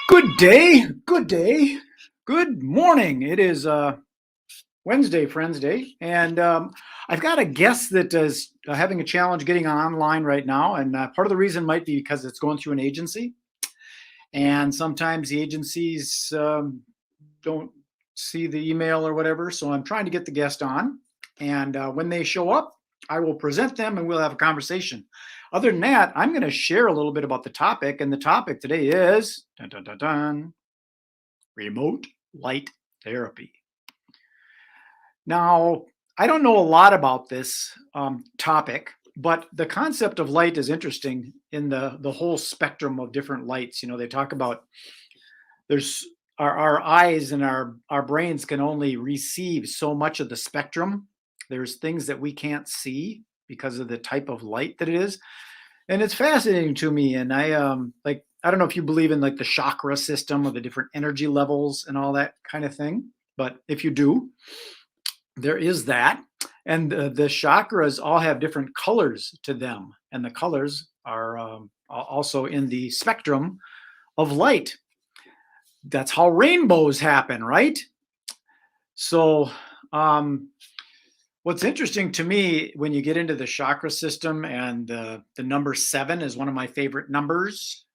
Good day, good morning. It is Wednesday, Friends Day, and I've got a guest that is having a challenge getting online right now. And part of the reason might be because it's going through an agency, and sometimes the agencies don't see the email or whatever. So I'm trying to get the guest on, and when they show up, I will present them and we'll have a conversation. Other than that, I'm going to share a little bit about the topic, and the topic today is dun, dun, dun, dun, remote light therapy. Now, I don't know a lot about this topic, but the concept of light is interesting in the whole spectrum of different lights. They talk about there's our eyes and our brains can only receive so much of the spectrum. There's things that we can't see because of the type of light that it is. And it's fascinating to me. And I don't know if you believe in like the chakra system or the different energy levels and all that kind of thing. But if you do, there is that. And the chakras all have different colors to them. And the colors are also in the spectrum of light. That's how rainbows happen, right? So, what's interesting to me when you get into the chakra system, and the number 7 is one of my favorite numbers,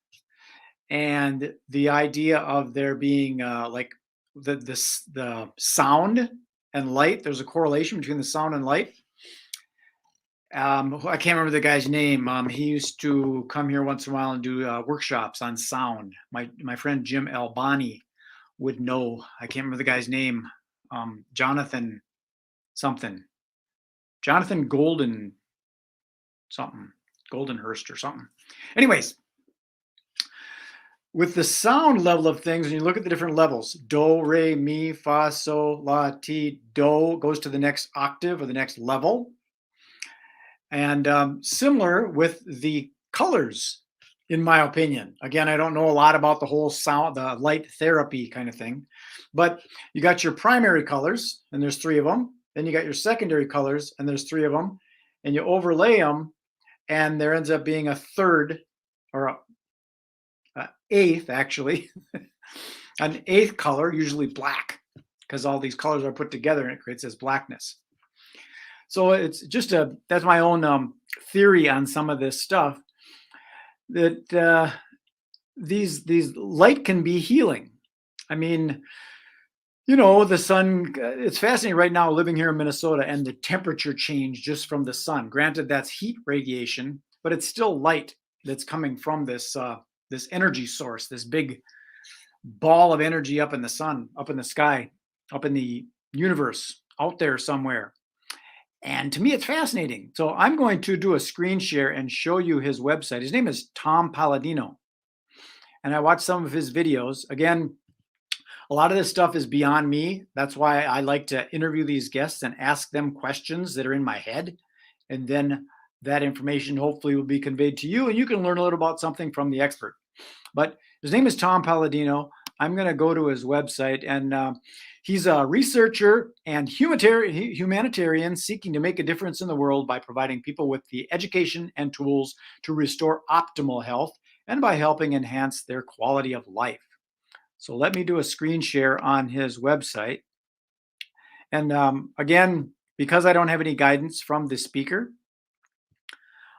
and the idea of there being like the sound and light. There's a correlation between the sound and light. I can't remember the guy's name. He used to come here once in a while and do workshops on sound. My friend Jim Albani would know. I can't remember the guy's name. Jonathan something. Jonathan Golden something. Goldenhurst or something. Anyways, with the sound level of things, when you look at the different levels, do, re, mi, fa, sol, la, ti, do goes to the next octave or the next level. And similar with the colors, in my opinion. Again, I don't know a lot about the whole sound, the light therapy kind of thing, but you got your primary colors, and there's 3 of them. Then you got your secondary colors, and there's 3 of them, and you overlay them, and there ends up being a third or a eighth, actually, an 8th color, usually black, because all these colors are put together and it creates this blackness. So it's just that's my own theory on some of this stuff, that these light can be healing. I mean, the sun, it's fascinating right now living here in Minnesota and the temperature change just from the sun. Granted, that's heat radiation, but it's still light that's coming from this energy source, this big ball of energy up in the sun, up in the sky, up in the universe, out there somewhere. And to me, it's fascinating. So I'm going to do a screen share and show you his website. His name is Tom Paladino. And I watched some of his videos. Again, a lot of this stuff is beyond me. That's why I like to interview these guests and ask them questions that are in my head. And then that information hopefully will be conveyed to you, and you can learn a little about something from the expert. But his name is Tom Paladino. I'm going to go to his website, and he's a researcher and humanitarian seeking to make a difference in the world by providing people with the education and tools to restore optimal health and by helping enhance their quality of life. So let me do a screen share on his website. And again, because I don't have any guidance from the speaker,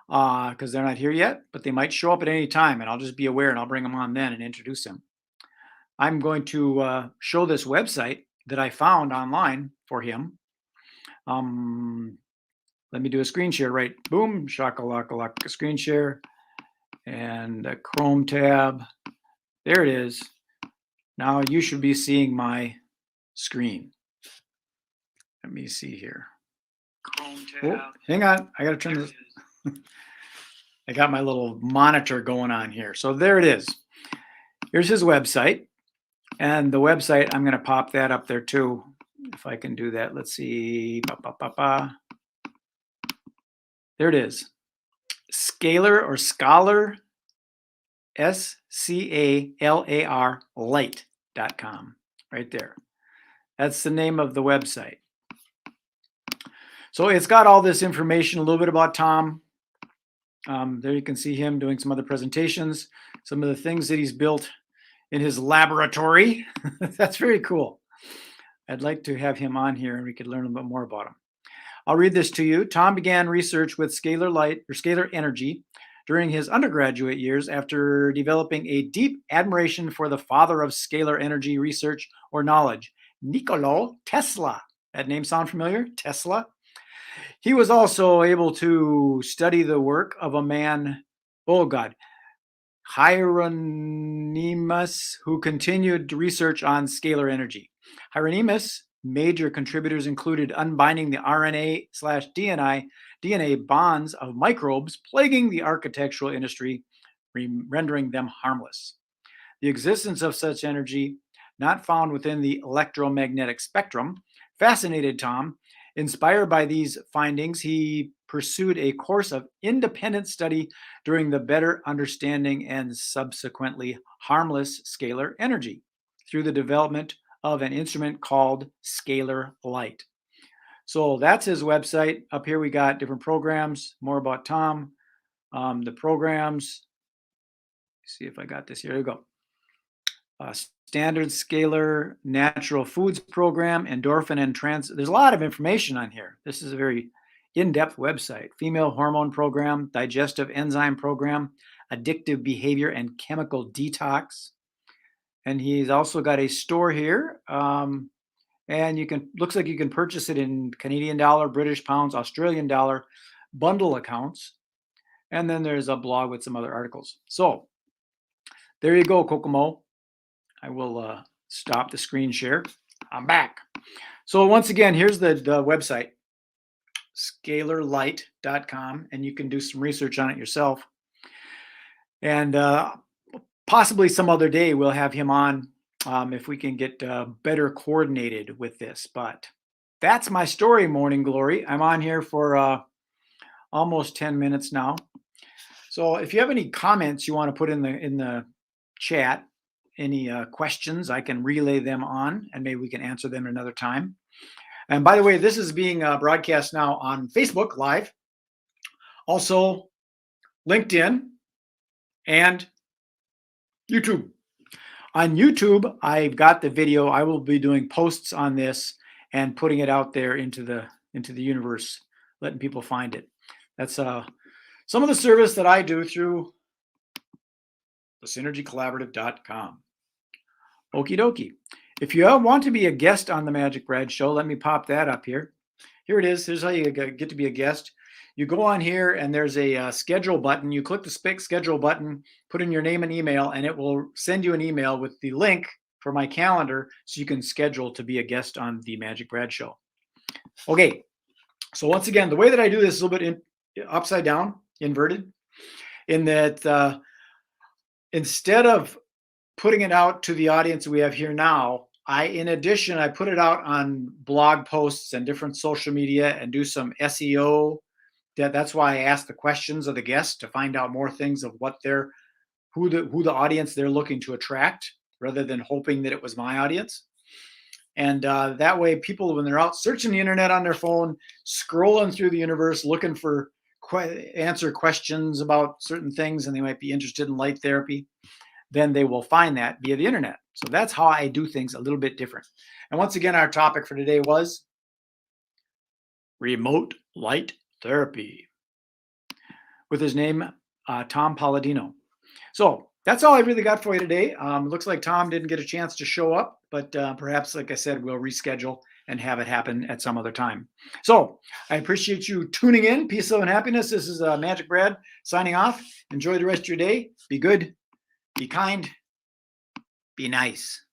because they're not here yet, but they might show up at any time, and I'll just be aware and I'll bring them on then and introduce him. I'm going to show this website that I found online for him. Let me do a screen share, right? Boom, shakalaka, screen share, and a Chrome tab. There it is. Now you should be seeing my screen. Let me see here. Chrome tab. Oh, hang on, I got to turn this. I got my little monitor going on here. So there it is. Here's his website. And the website, I'm going to pop that up there too, if I can do that. Let's see. There it is. Scalar or Scholar, SCALAR light.com, right there. That's the name of the website. So it's got all this information, a little bit about Tom. There you can see him doing some other presentations, some of the things that he's built in his laboratory. That's very cool. I'd like to have him on here and we could learn a bit more about him. I'll read this to you. Tom began research with scalar light or scalar energy during his undergraduate years after developing a deep admiration for the father of scalar energy research or knowledge, Nikola Tesla. That name sound familiar? Tesla? He was also able to study the work of a man, oh God, Hieronymus, who continued research on scalar energy. Hieronymus' major contributors included unbinding the RNA/DNA bonds of microbes plaguing the architectural industry, rendering them harmless. The existence of such energy, not found within the electromagnetic spectrum, fascinated Tom. Inspired by these findings, he pursued a course of independent study during the better understanding and subsequently harmless scalar energy through the development of an instrument called scalar light. So that's his website. Up here we got different programs, more about Tom, the programs. See if I got this. Here we go. Standard scalar natural foods program, endorphin and trans. There's a lot of information on here. This is a very in-depth website. Female hormone program, digestive enzyme program, addictive behavior and chemical detox. And he's also got a store here. And you can, looks like you can purchase it in Canadian dollar, British pounds, Australian dollar, bundle accounts. And then there's a blog with some other articles. So there you go, Kokomo. I will stop the screen share. I'm back. So once again, here's the website, scalarlight.com, and you can do some research on it yourself. And possibly some other day we'll have him on if we can get better coordinated with this. But that's my story, Morning Glory. I'm on here for almost 10 minutes now. So if you have any comments you want to put in the chat, any questions, I can relay them on and maybe we can answer them another time. And by the way, this is being broadcast now on Facebook Live, also LinkedIn and YouTube. On YouTube, I've got the video. I will be doing posts on this and putting it out there into the universe, letting people find it. That's some of the service that I do through thesynergycollaborative.com. Okie dokie. If you want to be a guest on the Magic Brad Show, let me pop that up here. Here it is. Here's how you get to be a guest. You go on here and there's a schedule button. You click the schedule button, put in your name and email, and it will send you an email with the link for my calendar so you can schedule to be a guest on the Magic Brad Show. Okay. So once again, the way that I do this is a little bit upside down, inverted, in that instead of putting it out to the audience we have here now, in addition, I put it out on blog posts and different social media and do some SEO. That's why I ask the questions of the guests to find out more things of what who the audience they're looking to attract, rather than hoping that it was my audience. And that way, people, when they're out searching the internet on their phone, scrolling through the universe, looking for answer questions about certain things, and they might be interested in light therapy, then they will find that via the internet. So that's how I do things a little bit different. And once again, our topic for today was remote light therapy with his name, Tom Paladino. So that's all I really got for you today. Looks like Tom didn't get a chance to show up, but perhaps, like I said, we'll reschedule and have it happen at some other time. So I appreciate you tuning in. Peace, love, and happiness. This is Magic Brad signing off. Enjoy the rest of your day. Be good. Be kind. Be nice.